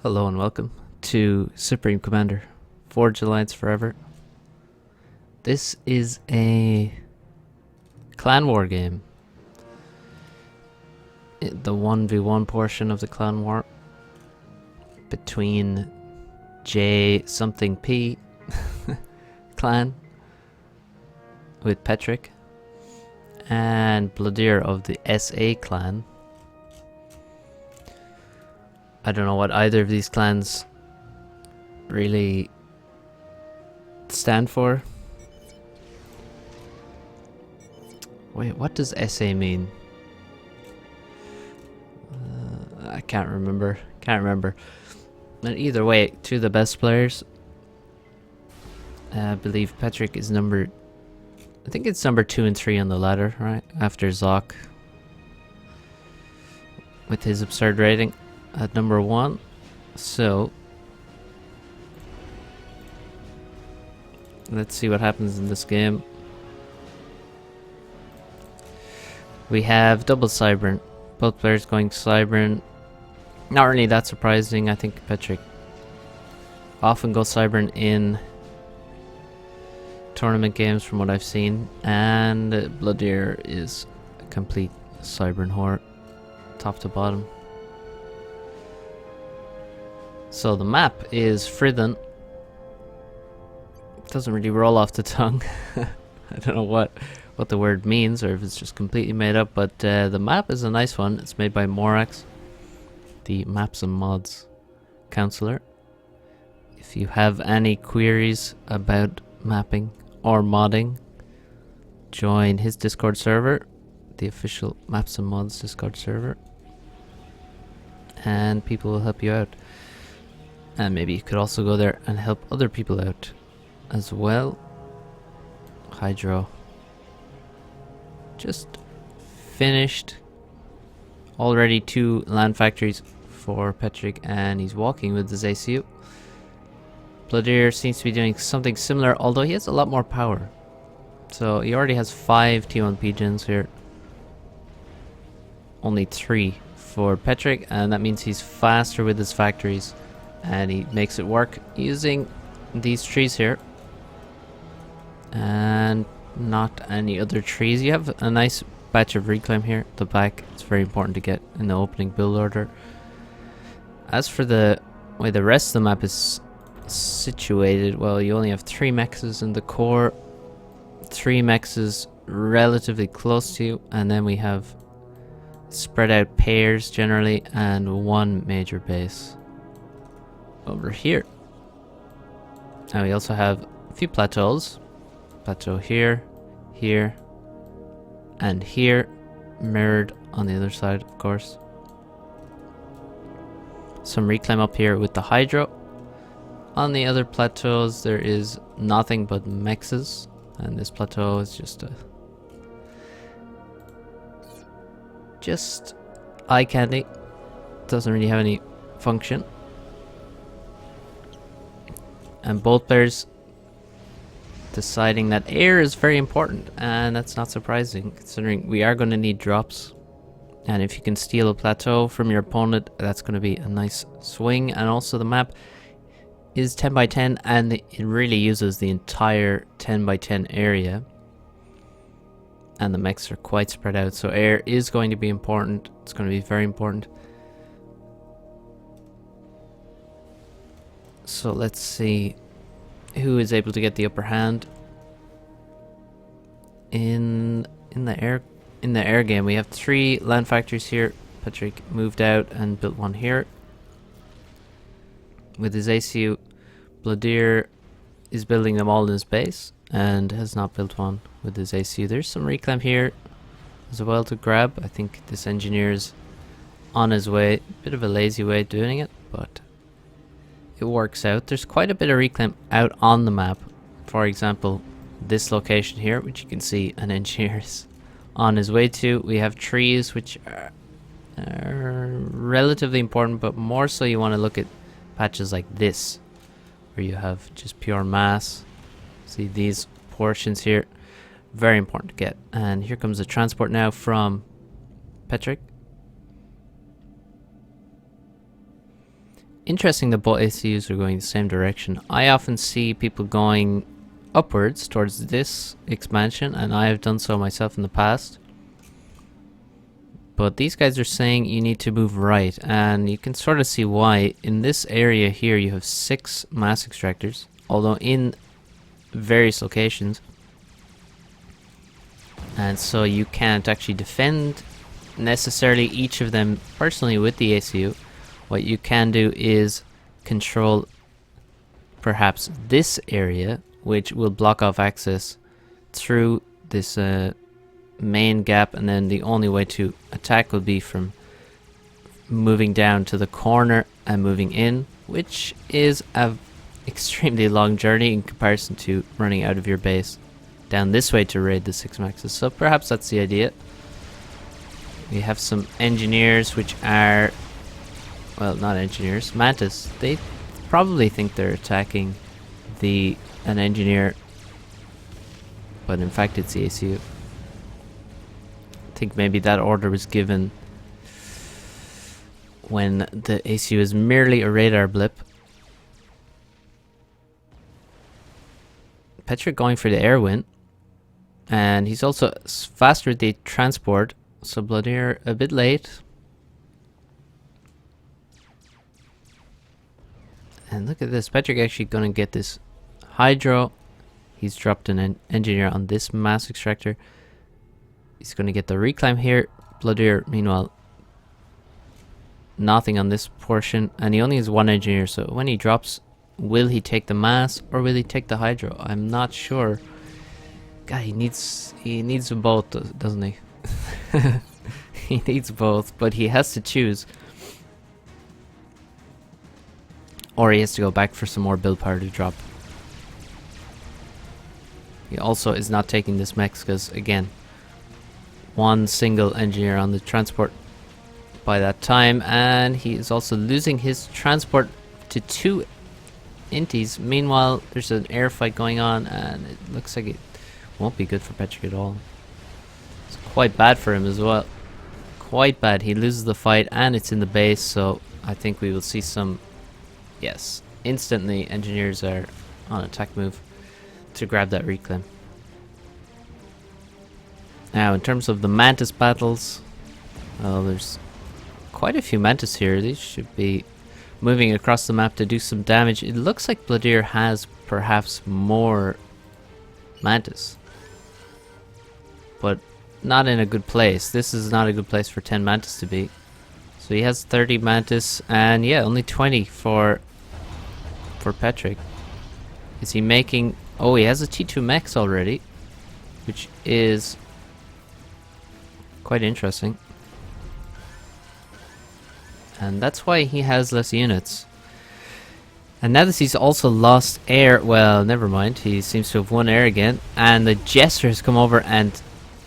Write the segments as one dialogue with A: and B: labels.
A: Hello and welcome to Supreme Commander, Forge Alliance Forever. This is a clan war game. The 1v1 portion of the clan war between J something P clan with Petric and Blodir of the SA clan. I don't know what either of these clans really stand for. Wait, what does SA mean? I can't remember. But either way, two of the best players. I believe Petric is I think it's number 2 and 3 on the ladder, right? After Zoc. With his absurd rating at number 1. So let's see what happens in this game. We have double Cybran. Both players going Cybran. Not really that surprising. I think Petric often goes Cybran in tournament games from what I've seen. And Blodir is a complete Cybran whore, top to bottom. So the map is Fridden. Doesn't really roll off the tongue. I don't know what the word means or if it's just completely made up, but the map is a nice one. It's made by Morax, the Maps and Mods counselor. If you have any queries about mapping or modding, join his Discord server, the official Maps and Mods Discord server, and people will help you out. And maybe you could also go there and help other people out as well. Hydro just finished. Already 2 land factories for Petric, and he's walking with his ACU. Blodir seems to be doing something similar, although he has a lot more power. So he already has 5 T1 pigeons here. Only 3 for Petric, and that means he's faster with his factories. And he makes it work using these trees here. And not any other trees. You have a nice batch of reclaim here at the back. It's very important to get in the opening build order. As for the way the rest of the map is situated, well, you only have 3 mexes in the core. 3 mexes relatively close to you. And then we have spread out pairs generally and 1 major base over here. And we also have a few plateaus. Plateau here, here, and here, mirrored on the other side, of course. Some reclaim up here with the Hydro. On the other plateaus, there is nothing but mexes, and this plateau is just eye candy. Doesn't really have any function. And both players deciding that air is very important, and that's not surprising considering we are going to need drops. And if you can steal a plateau from your opponent, that's going to be a nice swing. And also the map is 10 by 10, and it really uses the entire 10 by 10 area. And the mechs are quite spread out, so air is going to be important. It's going to be very important. So let's see who is able to get the upper hand in the air game. We have 3 land factories here. Petric moved out and built 1 here with his ACU. Blodir is building them all in his base and has not built 1 with his ACU. There's some reclaim here as well to grab. I think this engineer is on his way. Bit of a lazy way of doing it, but it works out. There's quite a bit of reclaim out on the map. For example, this location here, which you can see an engineer is on his way to. We have trees, which are relatively important, but more so you want to look at patches like this, where you have just pure mass. See these portions here, very important to get. And here comes the transport now from Petric. Interesting that both ACUs are going the same direction. I often see people going upwards towards this expansion, and I have done so myself in the past. But these guys are saying you need to move right, and you can sort of see why. In this area here you have 6 mass extractors, although in various locations. And so you can't actually defend necessarily each of them personally with the ACU. What you can do is control perhaps this area, which will block off access through this main gap, and then the only way to attack will be from moving down to the corner and moving in, which is a extremely long journey in comparison to running out of your base down this way to raid the 6 maxes. So perhaps that's the idea. We have some engineers which are, well, not engineers, Mantis. They probably think they're attacking an engineer, but in fact it's the ACU. I think maybe that order was given when the ACU is merely a radar blip. Petric going for the air win, and he's also faster with the transport, so Blodir a bit late. And look at this, Petric actually gonna get this hydro. He's dropped an engineer on this mass extractor. He's gonna get the reclaim here. Blodir, meanwhile, nothing on this portion, and he only has 1 engineer, so when he drops, will he take the mass or will he take the hydro? I'm not sure. God, he needs them both, doesn't he? He needs both, but he has to choose. Or he has to go back for some more build power to drop. He also is not taking this mech because, again, 1 single engineer on the transport by that time, and he is also losing his transport to 2 inties. Meanwhile, there's an air fight going on, and it looks like it won't be good for Petric at all. It's quite bad for him as well. Quite bad. He loses the fight, and it's in the base, so I think we will see some... Yes, instantly engineers are on attack move to grab that reclaim. Now, in terms of the Mantis battles, well, there's quite a few Mantis here. These should be moving across the map to do some damage. It looks like Blodir has perhaps more Mantis, but not in a good place. This is not a good place for 10 Mantis to be. So he has 30 Mantis, and yeah, only 20 for Petric. Is he making... Oh, he has a T2 mechs already, which is quite interesting. And that's why he has less units. And now that he's also lost air, well, never mind, he seems to have won air again, and the Jester has come over and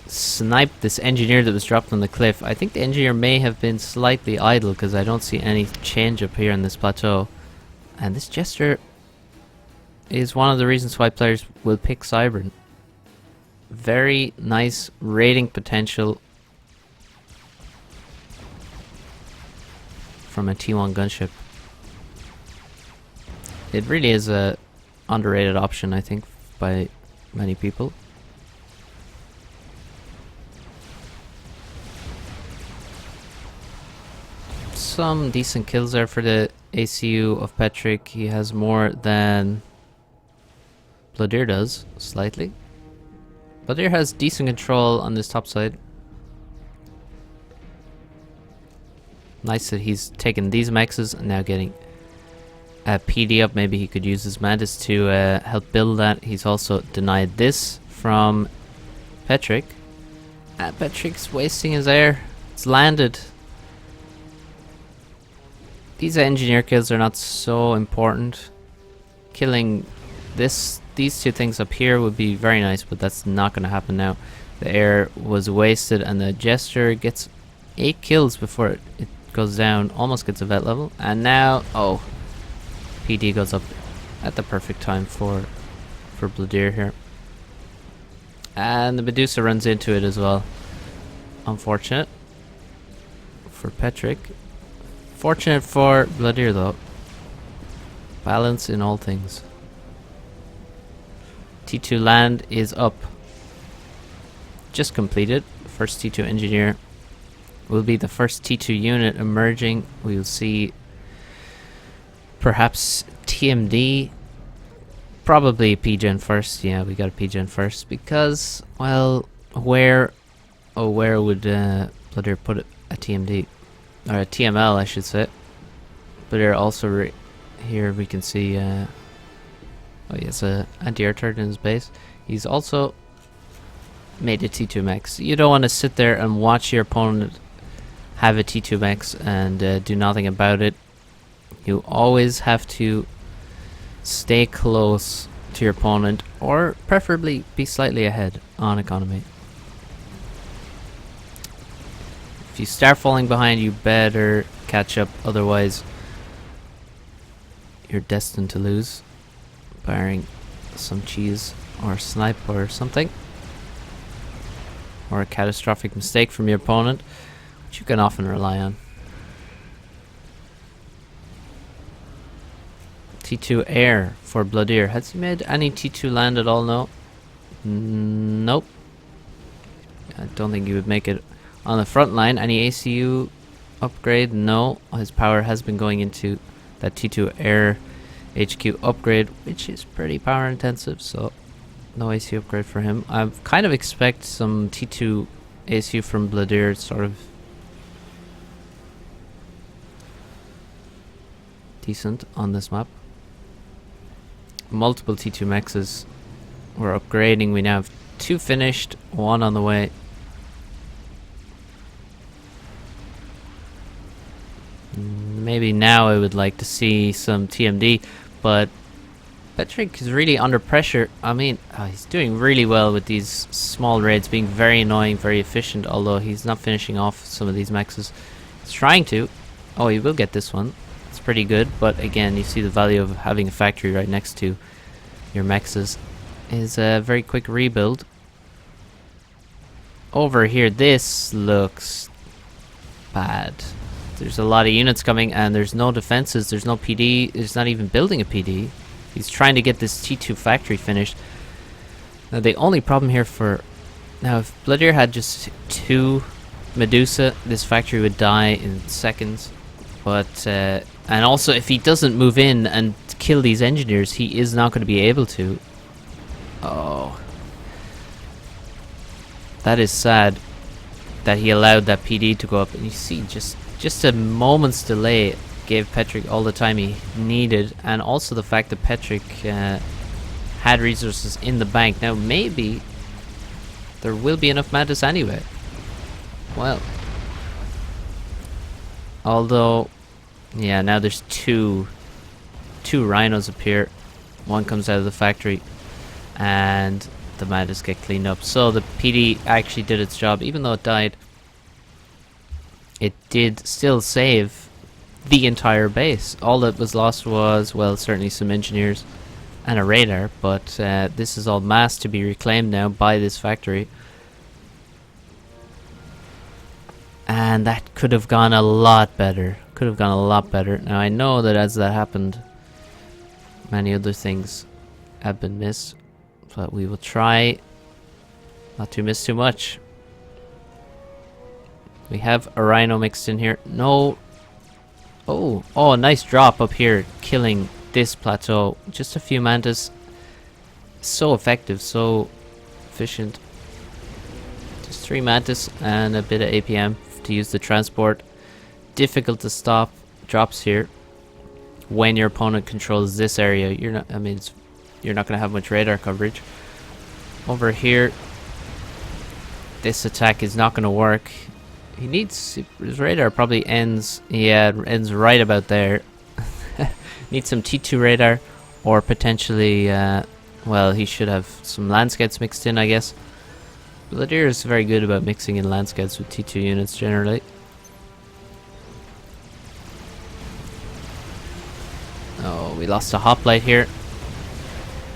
A: sniped this engineer that was dropped on the cliff. I think the engineer may have been slightly idle because I don't see any change up here on this plateau. And this Jester is one of the reasons why players will pick Cybern. Very nice raiding potential from a T1 gunship. It really is a underrated option, I think, by many people. Some decent kills there for the ACU of Petric. He has more than Blodir does, slightly. Blodir has decent control on this top side. Nice that he's taken these mexes and now getting a PD up. Maybe he could use his Mantis to help build that. He's also denied this from Petric. Petric's wasting his air. It's landed. These engineer kills are not so important. Killing these 2 things up here would be very nice, but that's not going to happen now. The air was wasted, and the Jester gets 8 kills before it goes down, almost gets a vet level, and now, oh, PD goes up at the perfect time for Blodir here. And the Medusa runs into it as well. Unfortunate for Petric. Fortunate for Blodir though. Balance in all things. T2 land is up. Just completed. First T2 engineer will be the first T2 unit emerging. We'll see perhaps TMD. Probably PGen first. Yeah, we got a PGen first because, well, where would Blodir put a TMD? Or a TML, I should say. Blodir also here we can see oh, he has a anti-air turret in his base. He's also made a T2 mech. You don't want to sit there and watch your opponent have a T2 mech and do nothing about it. You always have to stay close to your opponent, or preferably be slightly ahead on economy. If you start falling behind, you better catch up, otherwise you're destined to lose, barring some cheese or snipe or something, or a catastrophic mistake from your opponent, which you can often rely on. T2 air for Blodir. Has he made any T2 land at all? No. Nope. I don't think he would make it on the front line. Any ACU upgrade? No. His power has been going into that T2 air HQ upgrade, which is pretty power intensive, so no ACU upgrade for him. I kind of expect some T2 ACU from Blodir, sort of decent on this map. Multiple T2 mexes we're upgrading. We now have 2 finished, 1 on the way. Maybe now I would like to see some TMD, but Petric is really under pressure. I mean, he's doing really well with these small raids, being very annoying, very efficient, although he's not finishing off some of these mexes. He's trying to. Oh, he will get this one. It's pretty good, but again, you see the value of having a factory right next to your mexes is a very quick rebuild. Over here, this looks bad. There's a lot of units coming and there's no defenses, there's no PD, he's not even building a PD. He's trying to get this T2 factory finished. Now the only problem here now if Blodir had just 2 Medusa, this factory would die in seconds. But and also if he doesn't move in and kill these engineers, he is not going to be able to. Oh. That is sad that he allowed that PD to go up. And you see just a moment's delay gave Petric all the time he needed, and also the fact that Petric had resources in the bank. Now maybe there will be enough mantis anyway. Well, although, yeah, now there's two rhinos appear. One comes out of the factory and the mantis get cleaned up. So the PD actually did its job. Even though it died, it did still save the entire base. All that was lost was, well, certainly some engineers and a radar, but this is all mass to be reclaimed now by this factory. And that could have gone a lot better. Could have gone a lot better. Now I know that as that happened, many other things have been missed, but we will try not to miss too much. We have a rhino mixed in here. No. Oh, nice drop up here, killing this plateau. Just a few mantis. So effective, so efficient. Just 3 mantis and a bit of APM to use the transport. Difficult to stop drops here when your opponent controls this area. You're not going to have much radar coverage. Over here, this attack is not going to work. He needs, his radar probably ends, yeah, it ends right about there. Needs some T2 radar, or potentially, well, he should have some land scouts mixed in, I guess. Blodir is very good about mixing in land scouts with T2 units generally. Oh, we lost a hoplite here.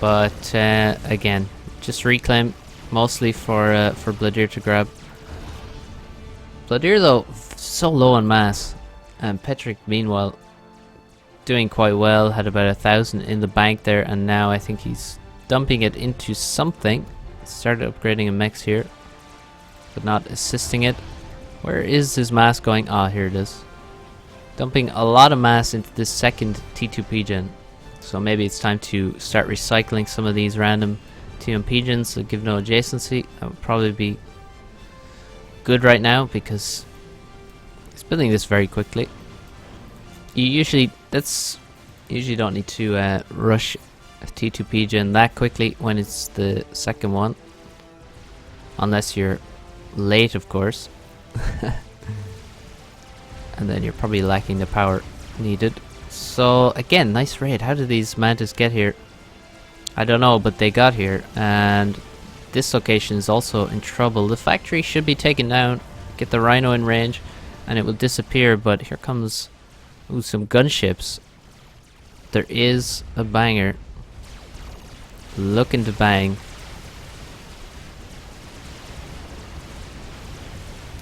A: But, again, just reclaim, mostly for Blodir to grab. Blodir, though, so low on mass, and Petric, meanwhile, doing quite well. Had about 1,000 in the bank there, and now I think he's dumping it into something. Started upgrading a mechs here, but not assisting it. Where is his mass going? Ah, here it is. Dumping a lot of mass into this second T2 gen. So maybe it's time to start recycling some of these random T1 gens that give no adjacency. That would probably be good right now because he's building this very quickly. You usually don't need to rush a T2 gen that quickly when it's the second one, unless you're late, of course. And then you're probably lacking the power needed. So again, nice raid. How did these mantis get here? I don't know, but they got here, and this location is also in trouble. The factory should be taken down, get the rhino in range, and it will disappear. But here comes some gunships. There is a banger looking to bang,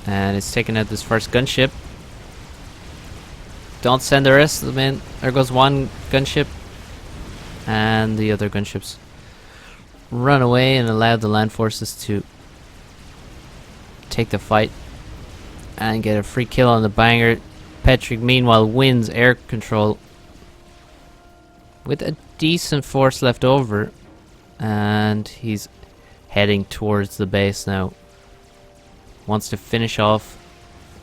A: and it's taking out this first gunship. Don't send the rest of them in. There goes one gunship, and the other gunships run away and allow the land forces to take the fight and get a free kill on the banger. Petric meanwhile wins air control with a decent force left over, and he's heading towards the base now. Wants to finish off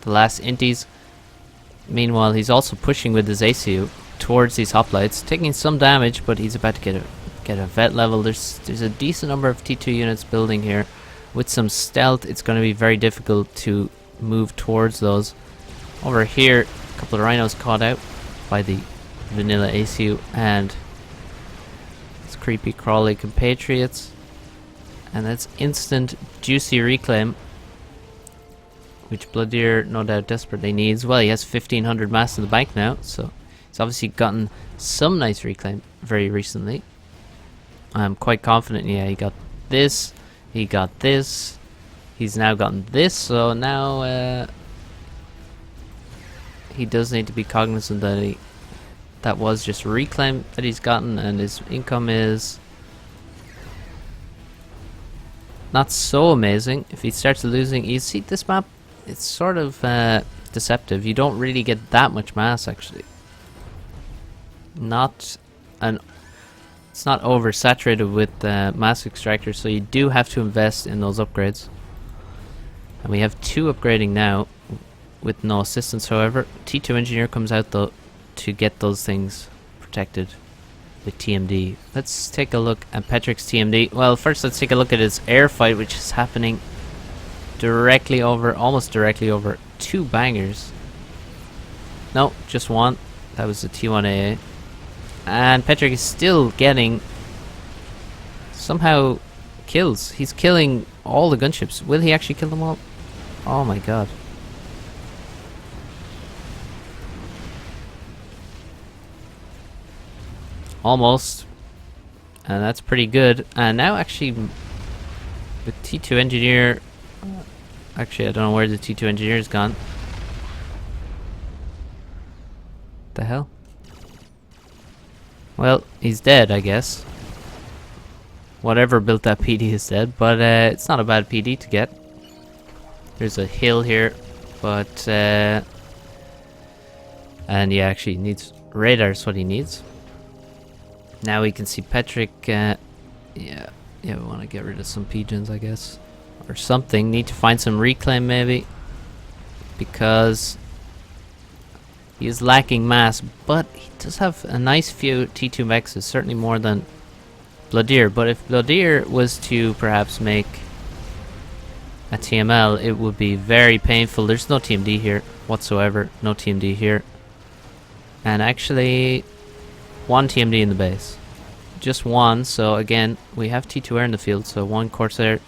A: the last inties. Meanwhile, he's also pushing with his ACU towards these hoplites, taking some damage, but he's about to get a vet level. There's a decent number of T2 units building here. With some stealth, it's going to be very difficult to move towards those. Over here, a couple of rhinos caught out by the vanilla ACU and its creepy crawly compatriots, and that's instant juicy reclaim, which Blodir no doubt desperately needs. Well, he has 1,500 mass in the bank now, so he's obviously gotten some nice reclaim very recently. I'm quite confident. Yeah, he got this, he got this, he's now gotten this, so now he does need to be cognizant that that was just reclaim that he's gotten, and his income is not so amazing. If he starts losing, you see this map, it's sort of deceptive. You don't really get that much mass actually. It's not oversaturated with mass extractors, so you do have to invest in those upgrades. And we have 2 upgrading now with no assistance. However, T2 engineer comes out though to get those things protected with TMD. Let's take a look at Petric's TMD. Well, first let's take a look at his air fight, which is happening directly over, almost directly over 2 bangers. No, just one. That was the T1AA. And Petric is still getting somehow kills. He's killing all the gunships. Will he actually kill them all? Oh my god. Almost. And that's pretty good. And now actually with T2 engineer, actually I don't know where the T2 engineer's gone. The hell? Well, he's dead, I guess. Whatever built that PD is dead, but it's not a bad PD to get. There's a hill here, but and yeah, actually needs radar is what he needs. Now we can see Petric. Yeah, we want to get rid of some pigeons, I guess, or something. Need to find some reclaim maybe, because he is lacking mass, but he does have a nice few T2 mechs, certainly more than Blodir. But if Blodir was to perhaps make a TML, it would be very painful. There's no TMD here whatsoever, no TMD here. And actually, 1 TMD in the base. Just 1, so again, we have T2 air in the field, so 1 Corsair.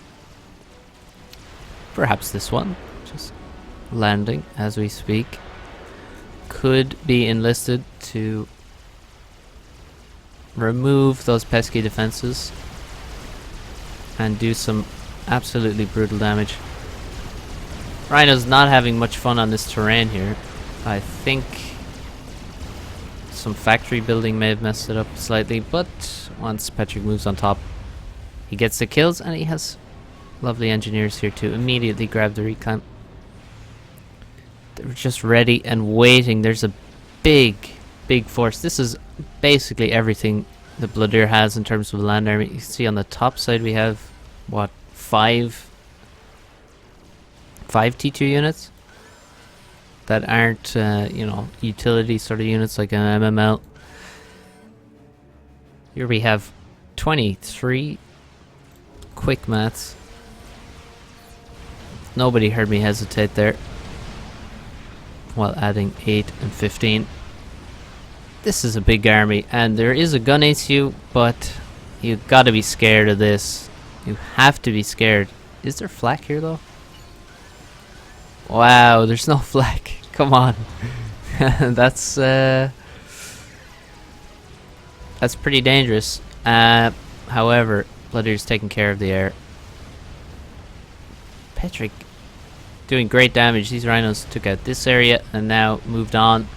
A: Perhaps this one, just landing as we speak, could be enlisted to remove those pesky defenses and do some absolutely brutal damage. Rhino's not having much fun on this terrain here. I think Some factory building may have messed it up slightly, but once Petric moves on top, he gets the kills, and he has lovely engineers here to immediately grab the reclaim. They're just ready and waiting. There's a big force. This is basically everything the Blodir has in terms of land army. You can see on the top side we have, what, five T2 units that aren't, you know, utility sort of units like an MML. Here we have 23 quick maths. Nobody heard me hesitate there while adding 8 and 15. This is a big army, and there is a gun ACU, but you've got to be scared of this. You have to be scared. Is there flak here though? Wow, there's no flak. Come on. That's pretty dangerous. However, Blodir's taking care of the air. Petric doing great damage. These rhinos took out this area and now moved on,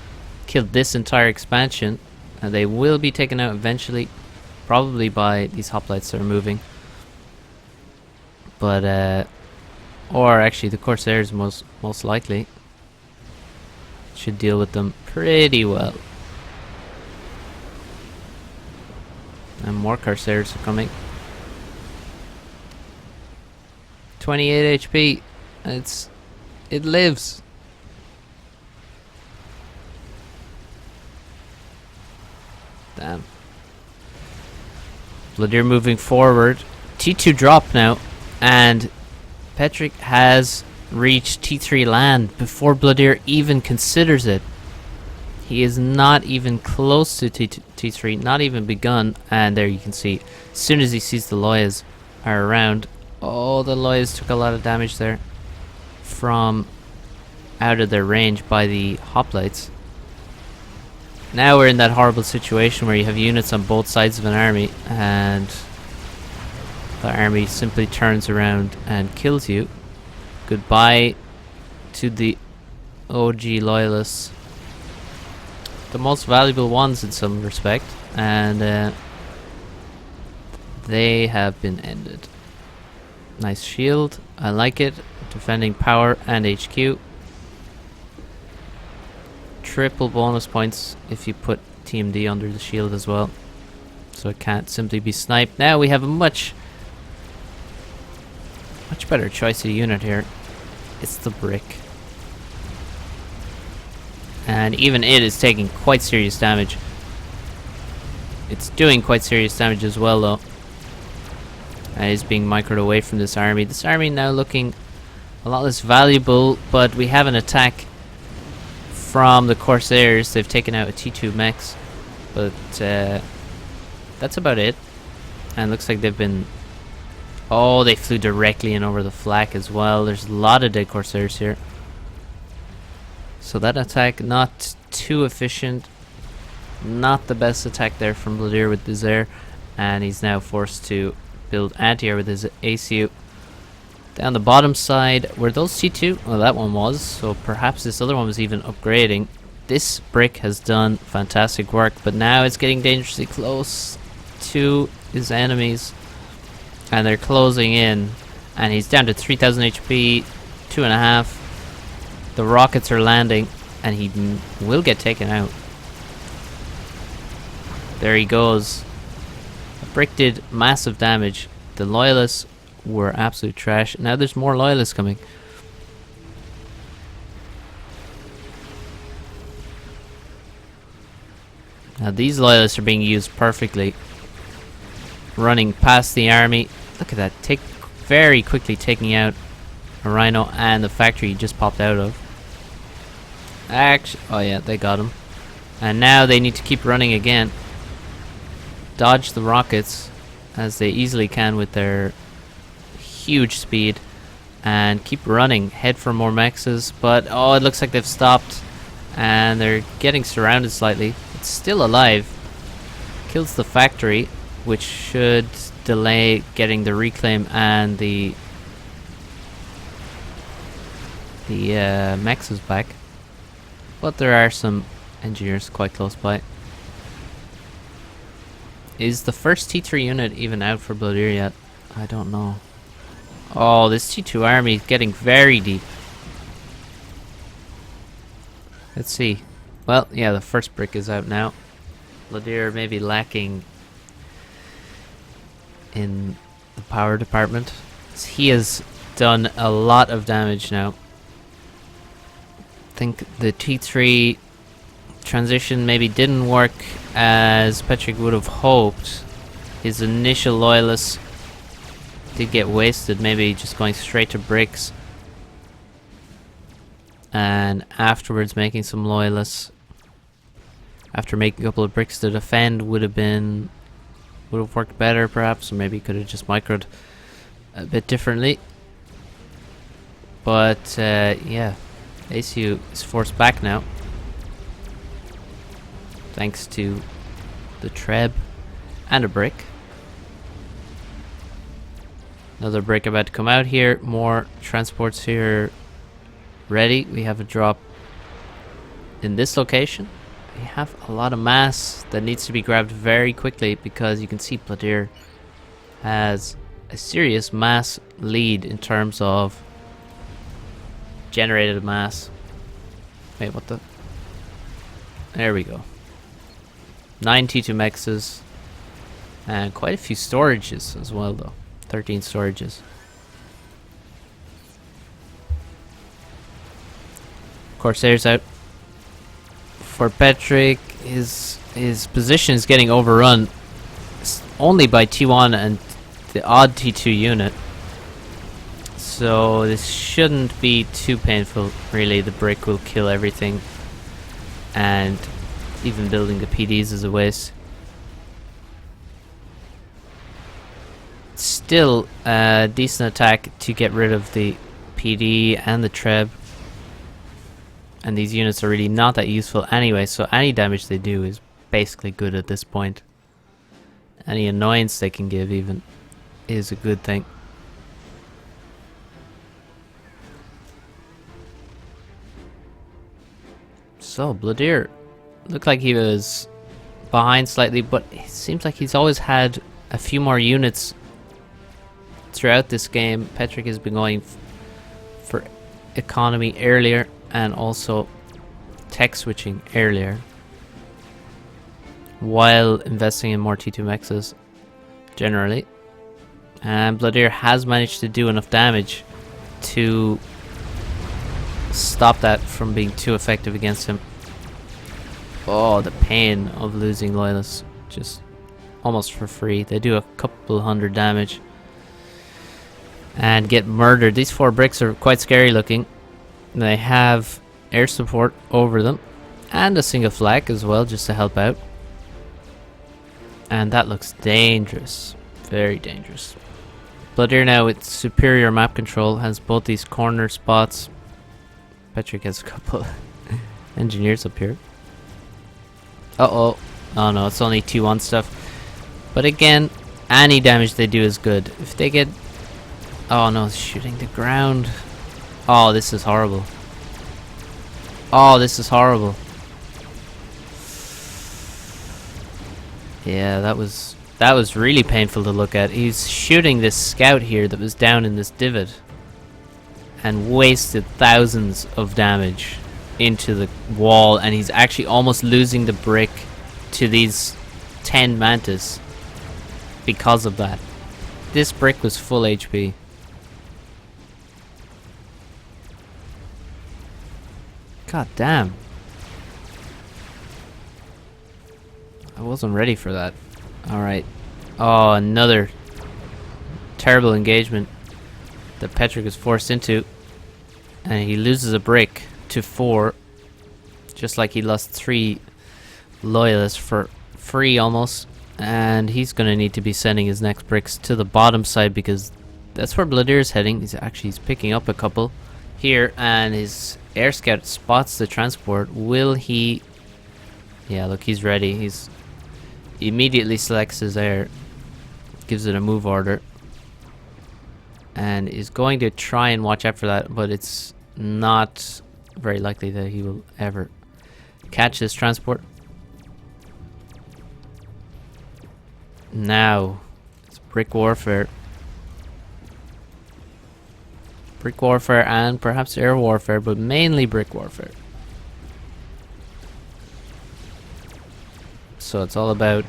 A: killed this entire expansion, and they will be taken out eventually, probably by these hoplites that are moving. But or actually the Corsairs most likely should deal with them pretty well. And more Corsairs are coming. 28 HP. It lives. Damn. Blodir moving forward. T2 drop now, and Petric has reached T3 land before Blodir even considers it. He is not even close to T3, not even begun, and there you can see, as soon as he sees the Loyas are around, oh, the Loyas took a lot of damage there from out of their range by the hoplites. Now we're in that horrible situation where you have units on both sides of an army, and the army simply turns around and kills you. Goodbye to the OG loyalists, the most valuable ones in some respect, and they have been ended. Nice shield, I like it. Defending power and HQ. Triple bonus points if you put TMD under the shield as well, so it can't simply be sniped. Now we have a much better choice of unit here. It's the brick, and even it is taking quite serious damage. It's doing quite serious damage as well though, and is being microed away from this army. This army now looking a lot less valuable, but we have an attack from the Corsairs. They've taken out a T2 mechs, but that's about it. And looks like they've been... oh, they flew directly in over the flak as well. There's a lot of dead Corsairs here. So that attack not too efficient. Not the best attack there from Blodir with his air, and he's now forced to build anti-air with his ACU. Down the bottom side, were those T2? Well, that one was, so perhaps this other one was even upgrading. This brick has done fantastic work, but now it's getting dangerously close to his enemies, and they're closing in, and he's down to 3000 HP, 2.5. The rockets are landing, and he will get taken out. There he goes. The brick did massive damage. The loyalists were absolute trash. Now there's more loyalists coming. Now these loyalists are being used perfectly. Running past the army. Look at that. Very quickly taking out a rhino and the factory he just popped out of. Actually, oh yeah, they got him. And now they need to keep running again. Dodge the rockets as they easily can with their huge speed, and keep running. Head for more mexes, but oh, it looks like they've stopped and they're getting surrounded slightly. It's still alive. Kills the factory, which should delay getting the reclaim and the mexes back. But there are some engineers quite close by. Is the first T3 unit even out for Blodir yet? I don't know. Oh, this T2 army is getting very deep. Let's see. Well, yeah, the first brick is out now. Blodir may be lacking in the power department. He has done a lot of damage now. I think the T3 transition maybe didn't work as Petric would have hoped. His initial loyalists did get wasted, maybe just going straight to bricks and afterwards making some loyalists after making a couple of bricks to defend would have worked better perhaps, or maybe could have just microed a bit differently. But yeah, ACU is forced back now thanks to the treb and a brick. Another brick about to come out here. More transports here ready. We have a drop in this location. We have a lot of mass that needs to be grabbed very quickly because you can see Blodir has a serious mass lead in terms of generated mass. Wait, what the? There we go. 9 T2 mexes and quite a few storages as well though. 13 storages. Corsairs out for Petric. His position is getting overrun only by T1 and the odd T2 unit. So this shouldn't be too painful really. The brick will kill everything and even building the PDs is a waste. Still a decent attack to get rid of the PD and the treb. And these units are really not that useful anyway, so any damage they do is basically good at this point. Any annoyance they can give even is a good thing. So Blodir looked like he was behind slightly, but it seems like he's always had a few more units throughout this game. Petric has been going for economy earlier and also tech switching earlier while investing in more T2 mexes generally. And Blodir has managed to do enough damage to stop that from being too effective against him. Oh, the pain of losing loyalists just almost for free. They do a couple hundred damage and get murdered. These 4 bricks are quite scary looking. They have air support over them and a single flag as well just to help out. And that looks dangerous. Very dangerous. Blodir now with superior map control has both these corner spots. Petric has a couple engineers up here. Uh-oh. Oh no, it's only T1 stuff. But again, any damage they do is good. If they get... Oh no, it's shooting the ground. Oh, this is horrible. Oh, this is horrible. Yeah, that was really painful to look at. He's shooting this scout here that was down in this divot and wasted thousands of damage into the wall, and he's actually almost losing the brick to these 10 mantis because of that. This brick was full HP. God damn. I wasn't ready for that. Alright. Oh, another terrible engagement that Petric is forced into. And he loses a brick to 4. Just like he lost 3 loyalists for free almost. And he's going to need to be sending his next bricks to the bottom side because that's where Blodir is heading. He's picking up a couple here, and his air scout spots the transport. Will he... Yeah, look, he's ready. He's immediately selects his air, gives it a move order, and is going to try and watch out for that, but it's not very likely that he will ever catch this transport. Now, it's brick warfare. Brick warfare and perhaps air warfare, but mainly brick warfare. So it's all about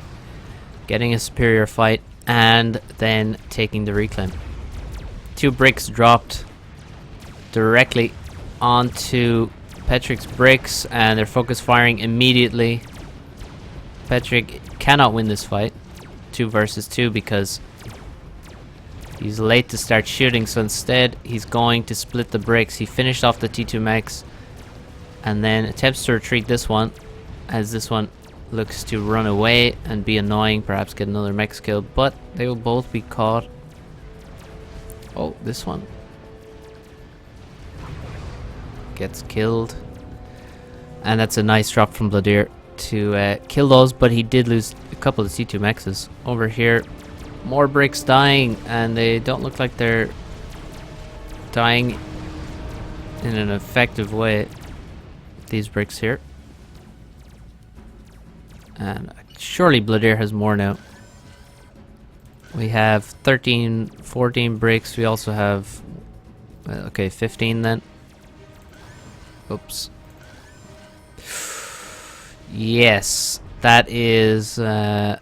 A: getting a superior fight and then taking the reclaim. 2 bricks dropped directly onto Petric's bricks, and they're focus firing immediately. Petric cannot win this fight, 2 versus 2, because he's late to start shooting, so instead he's going to split the bricks. He finished off the T2 mechs and then attempts to retreat this one, as this one looks to run away and be annoying, perhaps get another mech kill, but they will both be caught. Oh, this one gets killed, and that's a nice drop from Blodir to kill those, but he did lose a couple of C2 mexes. Over here, more bricks dying, and they don't look like they're dying in an effective way, these bricks here. And surely Blodir has more now. We have 13, 14 bricks. We also have, okay, 15 then. Oops. Yes, that is not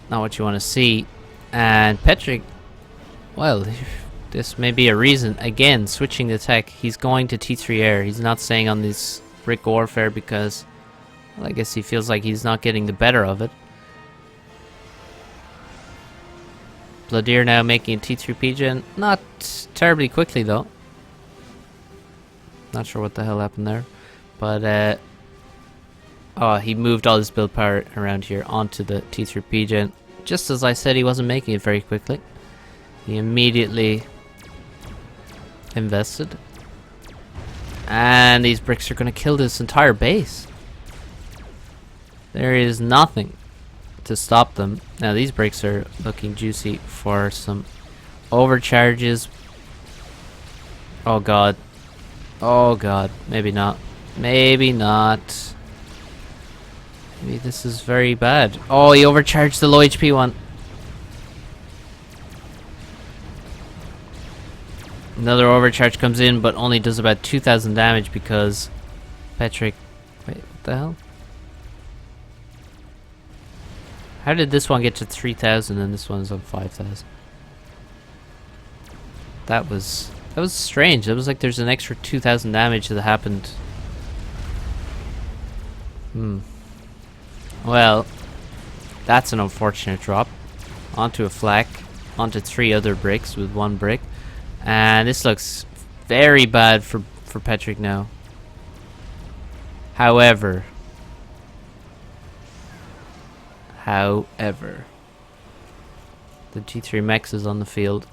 A: what you want to see. And Petric, well, this may be a reason. Again, switching the tech. He's going to T3 air. He's not staying on this brick warfare because, well, I guess he feels like he's not getting the better of it. Blodir now making a T3 PGen. Not terribly quickly though. Not sure what the hell happened there. But, oh, he moved all his build power around here onto the T3 PGen. Just as I said, he wasn't making it very quickly. He immediately invested. And these bricks are going to kill this entire base. There is nothing to stop them. Now these bricks are looking juicy for some overcharges. Oh god. Oh god. Maybe not. Maybe not. Maybe this is very bad. Oh, he overcharged the low HP one. Another overcharge comes in, but only does about 2,000 damage because Petric... Wait, what the hell? How did this one get to 3,000 and this one's on 5,000? That was strange. That was like there's an extra 2,000 damage that happened. Well, that's an unfortunate drop. Onto a flak, onto 3 other bricks with 1 brick. And this looks very bad for Petric now. However, the T3 mechs is on the field.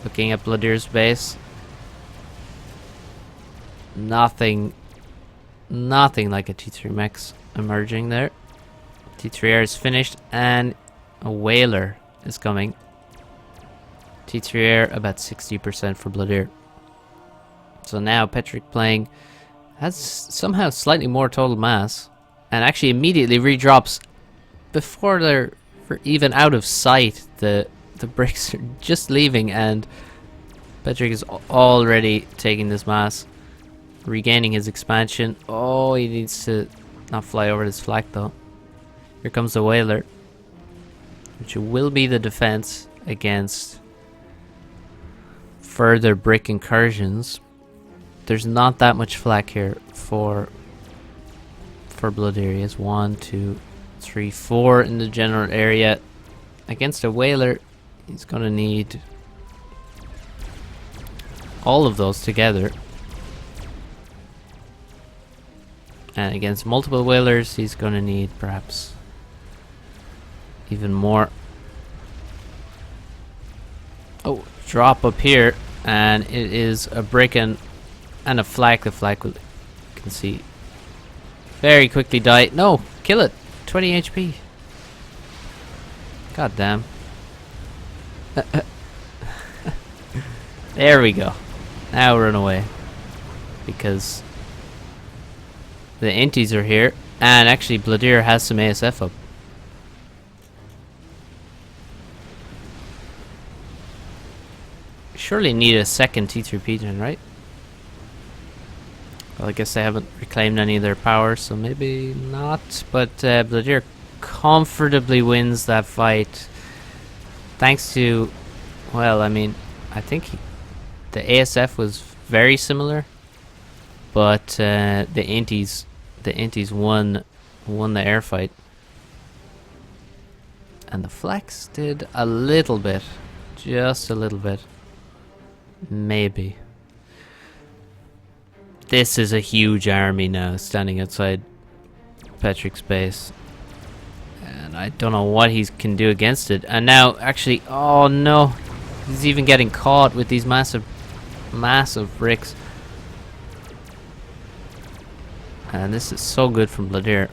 A: Looking at Blodir's base. Nothing like a T3 mechs emerging there. T3 air is finished and a whaler is coming. T3 air about 60% for Blodir. So now Petric playing has somehow slightly more total mass and actually immediately redrops before they're even out of sight. The bricks are just leaving and Petric is already taking this mass, regaining his expansion. Oh, he needs to not fly over this flak though. Here comes the whaler, which will be the defense against further brick incursions. There's not that much flak here for Blodir. He has 1, 2, 3, 4 in the general area. Against a whaler, he's gonna need all of those together. And against multiple whalers, he's gonna need perhaps even more. Oh, drop up here, and it is a brick and a flak. The flak will, you can see, very quickly die. No, kill it. 20 HP. God damn. There we go. Now run away, because the inties are here, and actually Blodir has some ASF up. surely need a second T3 pigeon, right? Well, I guess they haven't reclaimed any of their power, so maybe not. But Blodir comfortably wins that fight. Thanks to, well, I mean, I think the ASF was very similar, but the Inties won the air fight, and the Flex did a little bit, just a little bit, maybe. This is a huge army now standing outside Petric's base. And I don't know what he can do against it. And now, actually, oh no. He's even getting caught with these massive bricks. And this is so good from Blodir.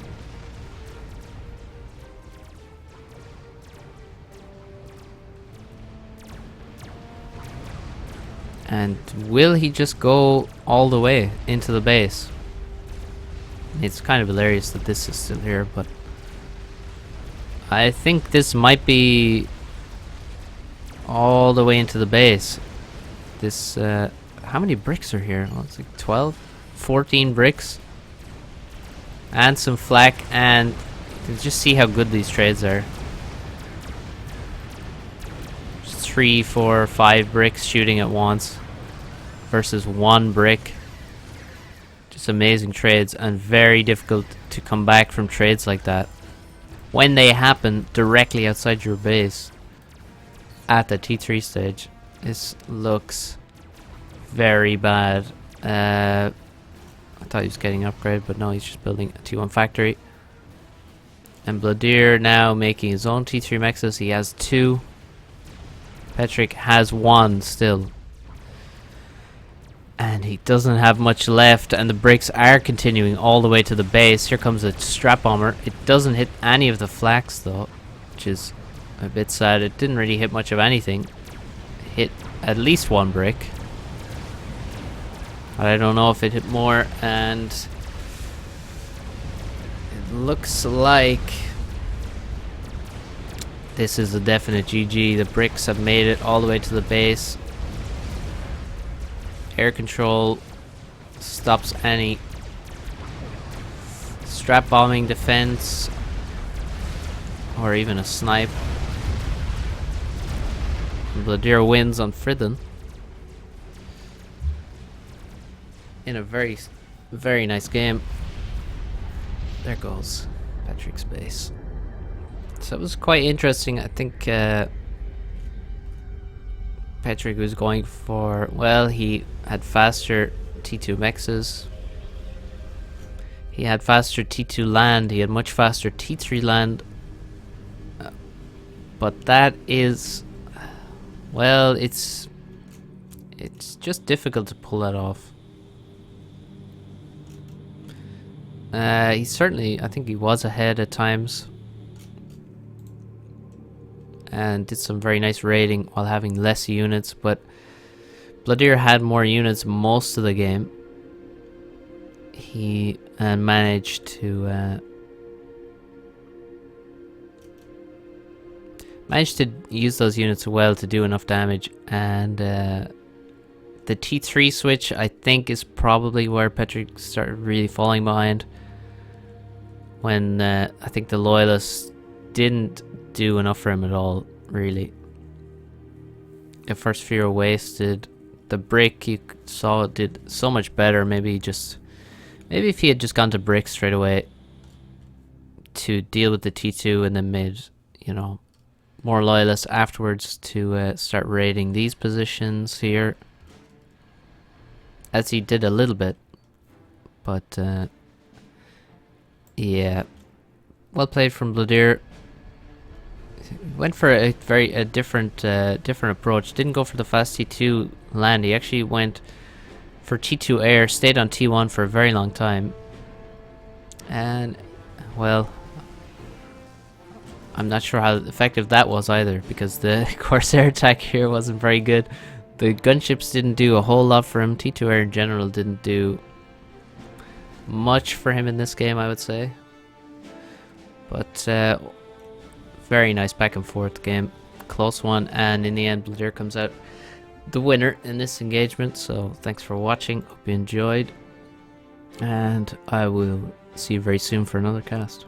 A: And will he just go all the way into the base? It's kind of hilarious that this is still here, but I think this might be all the way into the base. This, how many bricks are here? Oh, it's like 12? 14 bricks. And some flak, and just see how good these trades are. 3, 4, 5 bricks shooting at once versus 1 brick. Just amazing trades, and very difficult to come back from trades like that when they happen directly outside your base at the T3 stage. This looks very bad. I thought he was getting an upgrade, but no, he's just building a T1 factory. And Blodir now making his own T3 mexes. He has 2. Petric has 1 still. And he doesn't have much left, and the bricks are continuing all the way to the base. Here comes a strap bomber. It doesn't hit any of the flax though, which is a bit sad. It didn't really hit much of anything. It hit at least 1 brick. I don't know if it hit more, and it looks like this is a definite GG. The bricks have made it all the way to the base. Air control stops any strap bombing defense or even a snipe. Blodir wins on Fridden in a very, very nice game. There goes Petric's base. So it was quite interesting. I think Petric was going for, well, he had faster T2 mexes. He had faster T2 land. He had much faster T3 land. But that is, well, it's just difficult to pull that off. He certainly, I think he was ahead at times. And did some very nice raiding while having less units, but Blodir had more units most of the game. He managed to use those units well to do enough damage, and the T3 switch, I think, is probably where Petric started really falling behind, when I think the loyalists didn't do enough for him at all, really. The first fear wasted. The brick, you saw, did so much better. Maybe if he had just gone to brick straight away to deal with the T2, and then made, you know, more loyalists afterwards to start raiding these positions here, as he did a little bit. But yeah, well played from Blodir. Went for a different approach. Didn't go for the fast T2 land. He actually went for T2 air. Stayed on T1 for a very long time. And, well, I'm not sure how effective that was either, because the Corsair attack here wasn't very good. The gunships didn't do a whole lot for him. T2 air in general didn't do much for him in this game, I would say. But very nice back and forth game, close one, and in the end Blodir comes out the winner in this engagement. So thanks for watching. Hope you enjoyed, and I will see you very soon for another cast.